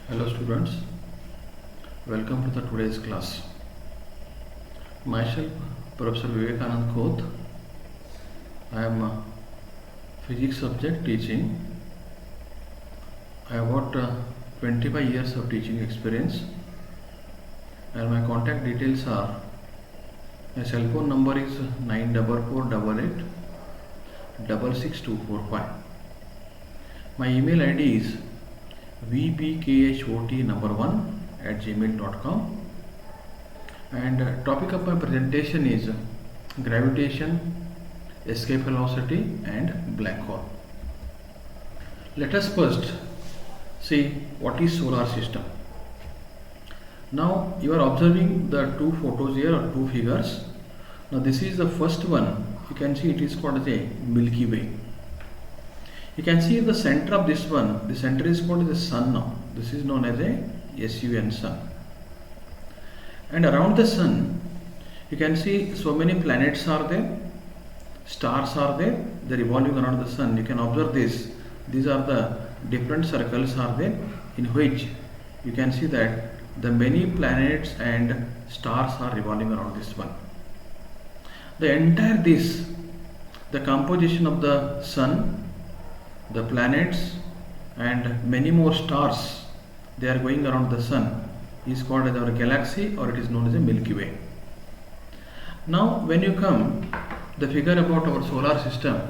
Hello students, welcome to the today's class. Myself Professor Vivekanand Khoth. I am a physics subject teaching. I have got 25 years of teaching experience and my contact details are, my cell phone number is 94488 66245. My email ID is vbkhot1@gmail.com and topic of my presentation is gravitation, escape velocity and black hole. Let us first see what is solar system. Now you are observing the two photos here or two figures. Now this is the first one. You can see it is called as a Milky Way. You can see the center of this one, the center is called as the sun now. This is known as a SUN sun. And around the sun, you can see so many planets are there, stars are there, they are revolving around the sun. You can observe this. These are the different circles are there in which you can see that the many planets and stars are revolving around this one. The entire this, the composition of the sun, the planets and many more stars, they are going around the sun, is called as our galaxy or it is known as a Milky Way. Now when you come the figure about our solar system,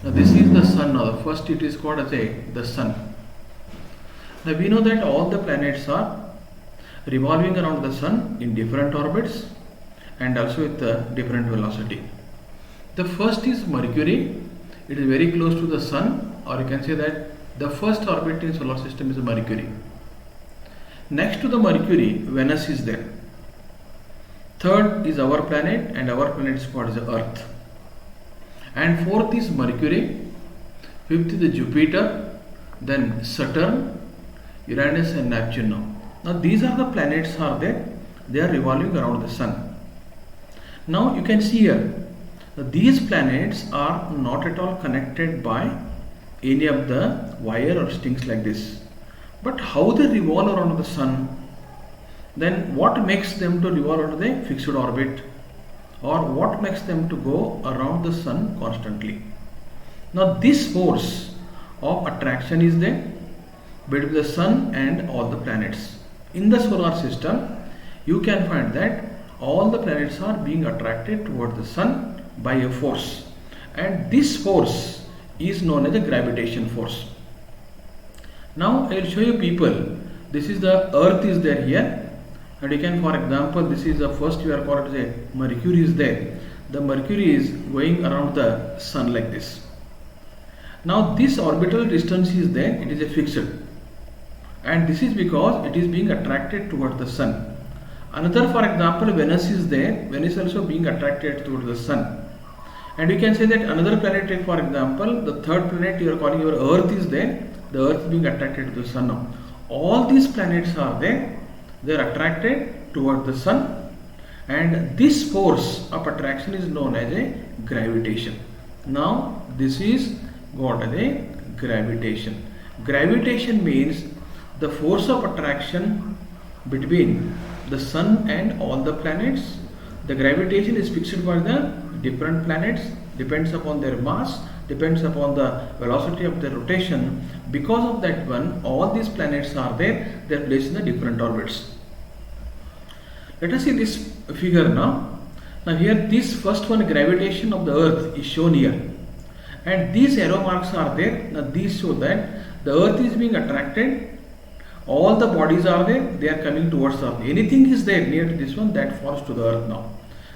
now this is the sun. Now first it is called as the sun. Now we know that all the planets are revolving around the sun in different orbits and also with different velocity. The first is Mercury. It is very close to the sun, or you can say that the first orbit in solar system is Mercury. Next to the Mercury, Venus is there. Third is our planet, and our planet is called as Earth. And fourth is Mercury. Fifth is the Jupiter, then Saturn, Uranus and Neptune. Now these are the planets are there. They are revolving around the sun. Now you can see here, these planets are not at all connected by any of the wire or strings like this. But how they revolve around the sun, then what makes them to revolve around the fixed orbit, or what makes them to go around the sun constantly? Now this force of attraction is there between the sun and all the planets. In the solar system, you can find that all the planets are being attracted towards the sun by a force, and this force is known as the gravitation force. Now I will show you people. This is the Earth is there here, and you can, for example, this is the first we are called as a Mercury is there. The Mercury is going around the sun like this. Now this orbital distance is there, it is a fixed, and this is because it is being attracted towards the sun. Another, for example, Venus is there. Venus also being attracted towards the sun. And we can say that another planet, for example, the third planet you are calling your Earth is there. The Earth is being attracted to the sun now. All these planets are there. They are attracted towards the sun. And this force of attraction is known as a gravitation. Now this is called as a gravitation. Gravitation means the force of attraction between the sun and all the planets. The gravitation is fixed by the different planets, depends upon their mass, depends upon the velocity of their rotation. Because of that one, all these planets are there, they are placed in the different orbits. Let us see this figure now. Now here this first one, gravitation of the Earth, is shown here, and these arrow marks are there. Now these show that the Earth is being attracted. All the bodies are there, they are coming towards Earth. Anything is there near to this one, that falls to the Earth now.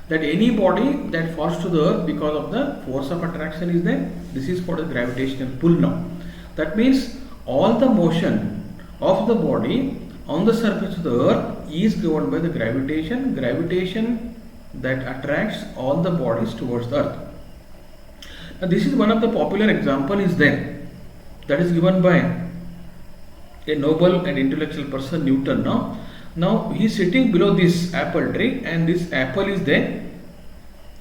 That any body that falls to the Earth because of the force of attraction is there, this is called a gravitational pull now. That means all the motion of the body on the surface of the Earth is governed by the gravitation that attracts all the bodies towards the Earth. Now this is one of the popular example is there, that is given by a noble and intellectual person, Newton. Now he is sitting below this apple tree, and this apple is there,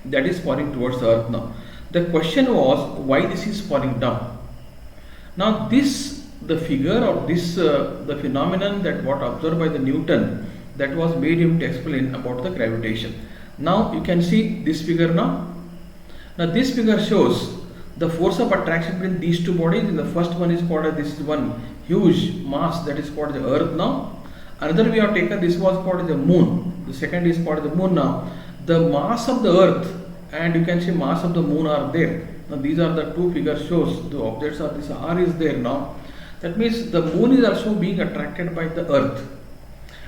that is falling towards the Earth now. The question was why this is falling down. Now this, the figure or this, the phenomenon that what observed by the Newton, that was made him to explain about the gravitation. Now you can see this figure now. Now this figure shows the force of attraction between these two bodies. In the first one is called this is one huge mass that is called the earth now. Another we have taken, this was called the moon. The second is called the moon now. The mass of the earth and you can see mass of the moon are there. Now these are the two figures shows the objects are this R is there now. That means the moon is also being attracted by the earth.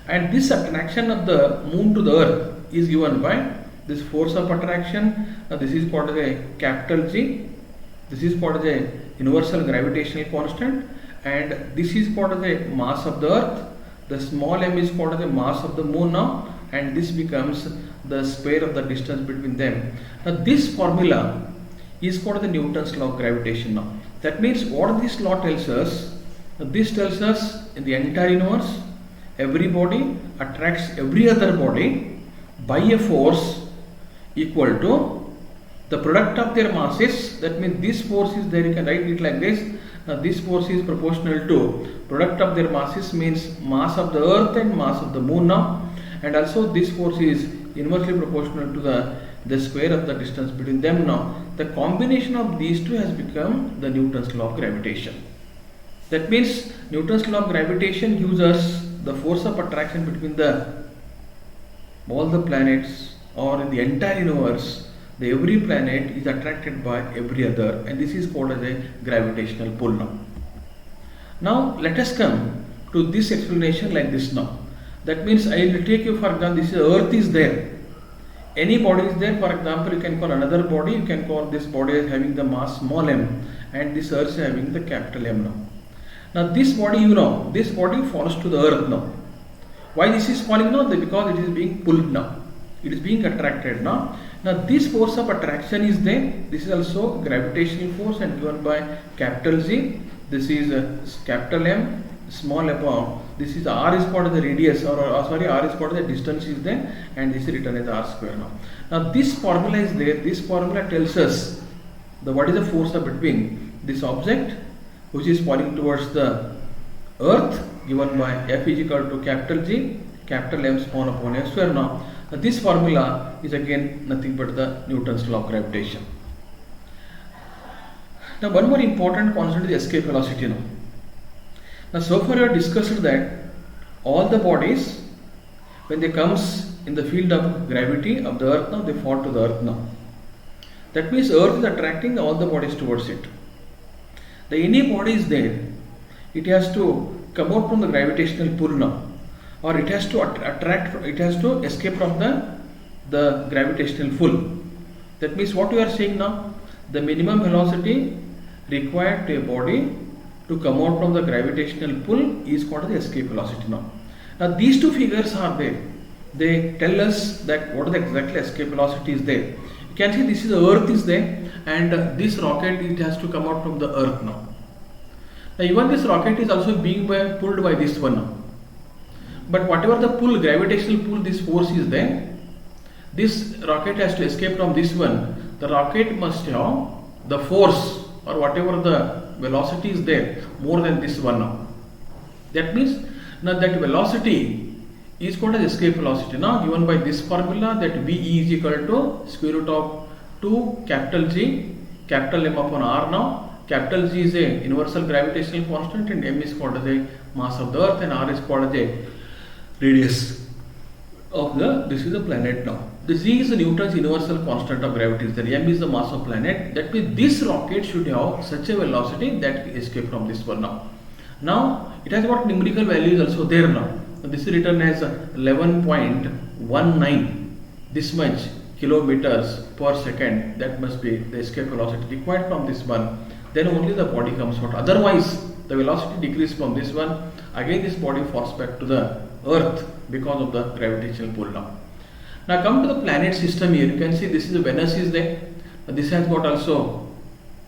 And this attraction of the moon to the earth is given by this force of attraction. Now this is called as a capital G. This is called as a universal gravitational constant, and this is called as a mass of the earth. The small m is called as the mass of the moon now, and this becomes the square of the distance between them. Now this formula is called the Newton's law of gravitation now. That means what this law tells us, this tells us in the entire universe, every body attracts every other body by a force equal to the product of their masses. That means this force is there, you can write it like this. Now this force is proportional to product of their masses, means mass of the earth and mass of the moon now, and also this force is inversely proportional to the square of the distance between them now. The combination of these two has become the Newton's law of gravitation. That means Newton's law of gravitation gives us the force of attraction between all the planets or in the entire universe. Every planet is attracted by every other, and this is called as a gravitational pull now. Now let us come to this explanation like this now. That means I will take you for example, this is earth is there. Any body is there, for example, you can call another body, you can call this body as having the mass small m, and this earth is having the capital M now. Now this body, you know, this body falls to the earth now. Why this is falling now? Because it is being pulled now. It is being attracted now. Now this force of attraction is there. This is also gravitational force and given by capital G. This is capital M, small m. This is R is called the radius, or sorry, R is called the distance is there, and this is written as R square now. Now this formula is there. This formula tells us what is the force of between this object which is falling towards the earth, given by F is equal to capital G, capital M small upon M square now. Now this formula is again nothing but the Newton's law of gravitation. Now one more important constant is escape velocity now. Now so far we have discussed that all the bodies, when they comes in the field of gravity of the earth now, they fall to the earth now. That means earth is attracting all the bodies towards it. Any body is there, it has to come out from the gravitational pull now, or it has to it has to escape from the gravitational pull. That means what we are saying now, the minimum velocity required to a body to come out from the gravitational pull is called the escape velocity now. Now these two figures are there. They tell us that what is the exactly escape velocity is there. You can see this is the earth is there, and this rocket, it has to come out from the earth now. Now even this rocket is also being pulled by this one now. But whatever the pull, gravitational pull, this force is there, this rocket has to escape from this one. The rocket must have the force or whatever the velocity is there more than this one now. That means now that velocity is called as escape velocity now, given by this formula, that V is equal to square root of 2 capital G capital M upon R now. Capital G is a universal gravitational constant, and M is called as a mass of the earth, and R is called as a radius of this is the planet now. The G is the Newton's universal constant of gravity. The M is the mass of planet. That means this rocket should have such a velocity that it escape from this one now. Now it has got numerical values also there now. This is written as 11.19, this much kilometers per second. That must be the escape velocity required from this one. Then only the body comes out. Otherwise, the velocity decreases from this one. Again, this body falls back to the earth because of the gravitational pull now. Now come to the planet system here. You can see this is Venus is there. This has got also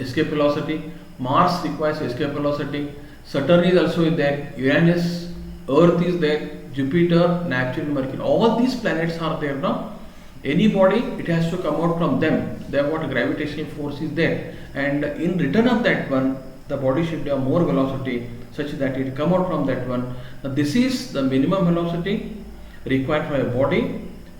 escape velocity. Mars requires escape velocity. Saturn is also there. Uranus, Earth is there. Jupiter, Neptune, Mercury. All these planets are there now. Any body, it has to come out from them. They have got a gravitational force is there. And in return of that one, the body should have more velocity such that it come out from that one. Now this is the minimum velocity required for a body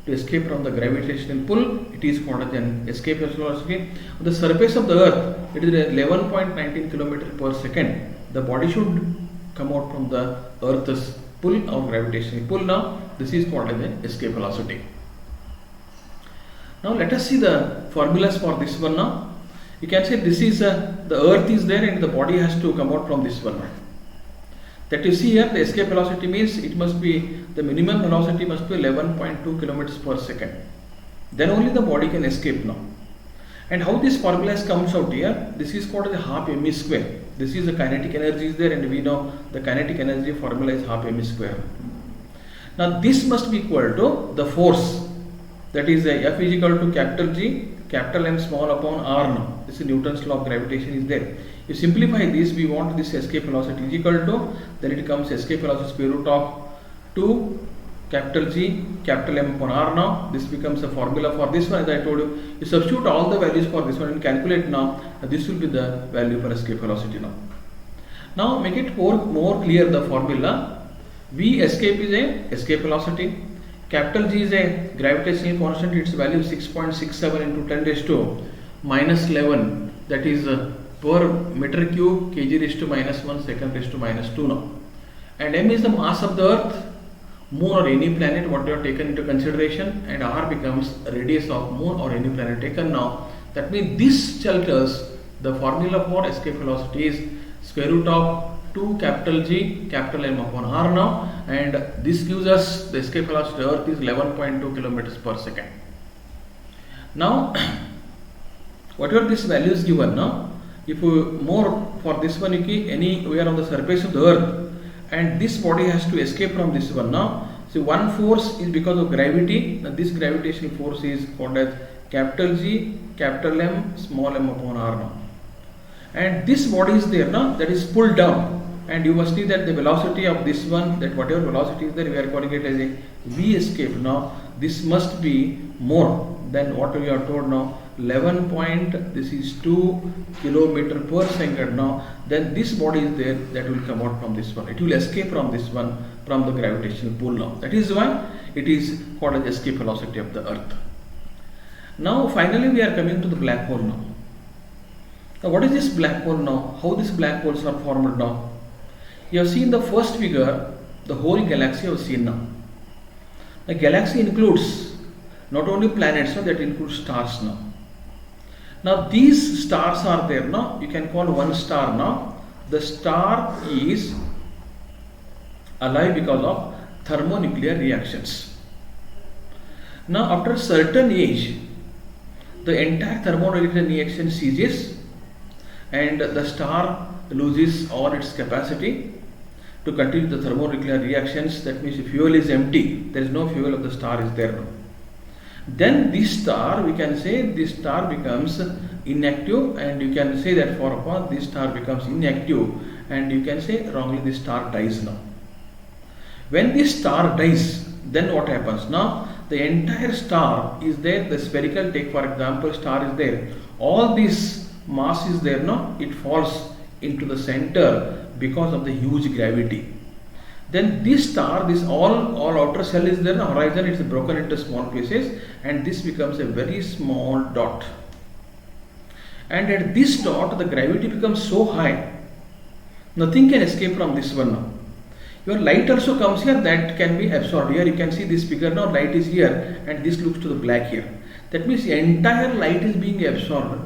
to escape from the gravitational pull. It is called as an escape velocity. On the surface of the earth, it is 11.19 km per second. The body should come out from the earth's pull or gravitational pull. Now this is called as an escape velocity. Now let us see the formulas for this one. Now you can say this is the earth is there and the body has to come out from this one. That you see here, the escape velocity means it must be, the minimum velocity must be 11.2 kilometers per second. Then only the body can escape now. And how this formula comes out here, this is called the half mv square. This is the kinetic energy is there, and we know the kinetic energy formula is half mv square. Now this must be equal to the force, that is F is equal to capital G, capital M small upon R now. This is Newton's law of gravitation is there. You simplify this, we want this escape velocity is equal to, then it comes escape velocity square root of 2 capital G capital M upon R now. This becomes a formula for this one. As I told you, you substitute all the values for this one and calculate now. This will be the value for escape velocity now. Now make it more clear the formula. V escape is a escape velocity. Capital G is a gravitational constant. Its value is 6.67 into 10 raised to minus 11. That is per meter cube kg raised to minus 1 second raised to minus 2 now. And M is the mass of the earth, moon or any planet what you have taken into consideration, and R becomes radius of moon or any planet taken now. That means this tells us the formula for escape velocity is square root of 2 capital G capital M upon R now, and this gives us the escape velocity of earth is 11.2 kilometers per second. Now whatever this value is given now, if more for this one, we are on the surface of the earth and this body has to escape from this one now. So one force is because of gravity. Now this gravitational force is called as capital G capital M small m upon R now. And this body is there now, that is pulled down, and you must see that the velocity of this one, that whatever velocity is there, we are calling it as a V escape now. This must be more than what we are told now, 11 point, this is 2 kilometer per second now. Then this body is there that will come out from this one. It will escape from this one, from the gravitational pull now. That is why it is called as escape velocity of the earth. Now finally we are coming to the black hole now. Now what is this black hole now? How these black holes are formed now? You have seen the first figure, the whole galaxy you have seen now. The galaxy includes not only planets, no, that includes stars now. Now these stars are there now. You can call one star now. The star is alive because of thermonuclear reactions. Now after a certain age, the entire thermonuclear reaction ceases and the star loses all its capacity to continue the thermonuclear reactions. That means if fuel is empty, there is no fuel of the star is there now. Then this star, we can say this star becomes inactive, and you can say that for upon this star becomes inactive, and you can say wrongly this star dies now. When this star dies, then what happens? Now the entire star is there, the spherical, take for example star is there, all this mass is there now, it falls into the center because of the huge gravity. Then this star, this all outer shell is there, the horizon is broken into small pieces, and this becomes a very small dot. And at this dot, the gravity becomes so high, nothing can escape from this one now. Your light also comes here, that can be absorbed. Here you can see this figure now, light is here, and this looks to the black here. That means the entire light is being absorbed.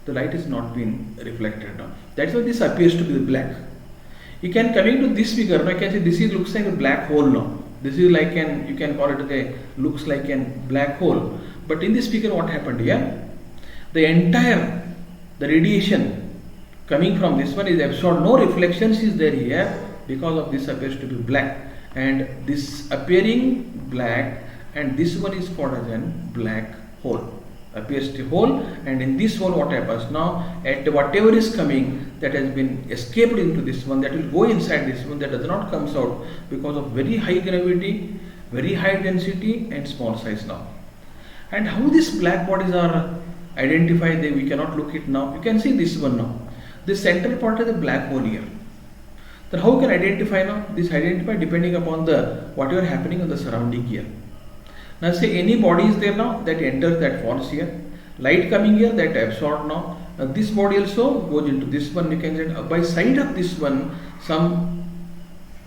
The light is not being reflected now. That's why this appears to be black. You can coming to this figure now, you can see this is looks like a black hole now. This is like an, you can call it a looks like a black hole. But in this figure, what happened here? The entire the radiation coming from this one is absorbed. No reflections is there here because of this appears to be black, and this appearing black, and this one is called as a black hole. Appears to hole, and in this hole what happens now, at whatever is coming that has been escaped into this one, that will go inside this one, that does not comes out because of very high gravity, very high density and small size now. And how these black bodies are identified, we cannot look it now. You can see this one now. This central part is a black hole here. Then how can identify now? This identify depending upon the whatever happening in the surrounding here. Now say any body is there now that enters, that falls here. Light coming here, that absorbed now. Now this body also goes into this one. You can say by side of this one some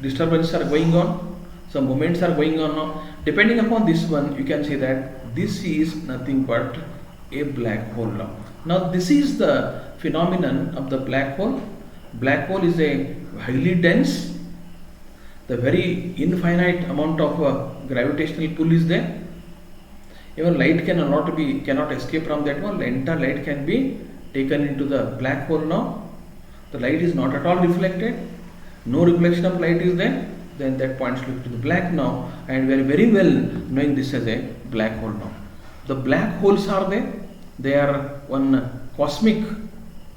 disturbances are going on, some movements are going on now. Depending upon this one, you can say that this is nothing but a black hole now. Now this is the phenomenon of the black hole. Black hole is a highly dense, the very infinite amount of gravitational pull is there. Even light cannot escape from that one. The entire light can be taken into the black hole now. The light is not at all reflected. No reflection of light is there. Then that points to the black now, and we are very well knowing this as a black hole now. The black holes are there. They are one cosmic.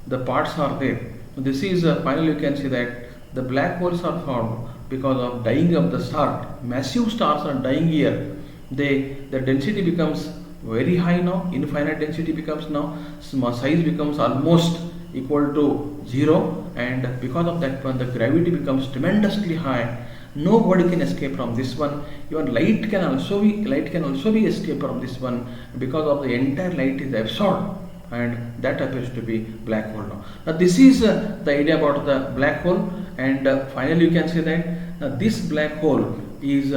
The parts are there. So this is finally you can see that the black holes are formed because of dying of the star. Massive stars are dying here. The density becomes very high now. Infinite density becomes now. Size becomes almost equal to 0, and because of that one the gravity becomes tremendously high. Nobody can escape from this one. Even light can also be escaped from this one because of the entire light is absorbed, and that appears to be black hole now. Now this is the idea about the black hole, and finally you can say that this black hole is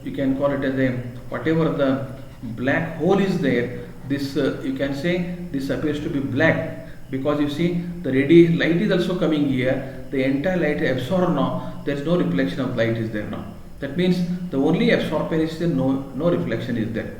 you can call it as a whatever the black hole is there. This you can say this appears to be black because you see the light is also coming here. The entire light is absorbed now. There is no reflection of light is there now. That means the only absorption is there, no reflection is there.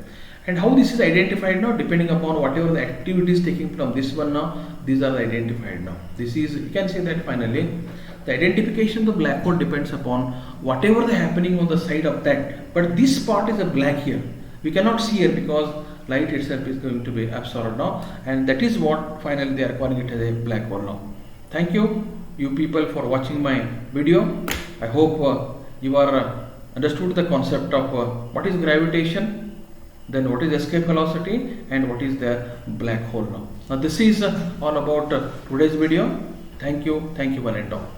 And how this is identified now, depending upon whatever the activities taking from this one now, these are identified now. This is, you can say that finally the identification of the black hole depends upon whatever the happening on the side of that. But this part is a black here. We cannot see here because light itself is going to be absorbed now, and that is what finally they are calling it as a black hole now. Thank you people for watching my video. I hope you are understood the concept of what is gravitation, then what is escape velocity, and what is the black hole now. Now this is all about today's video. Thank you one and all.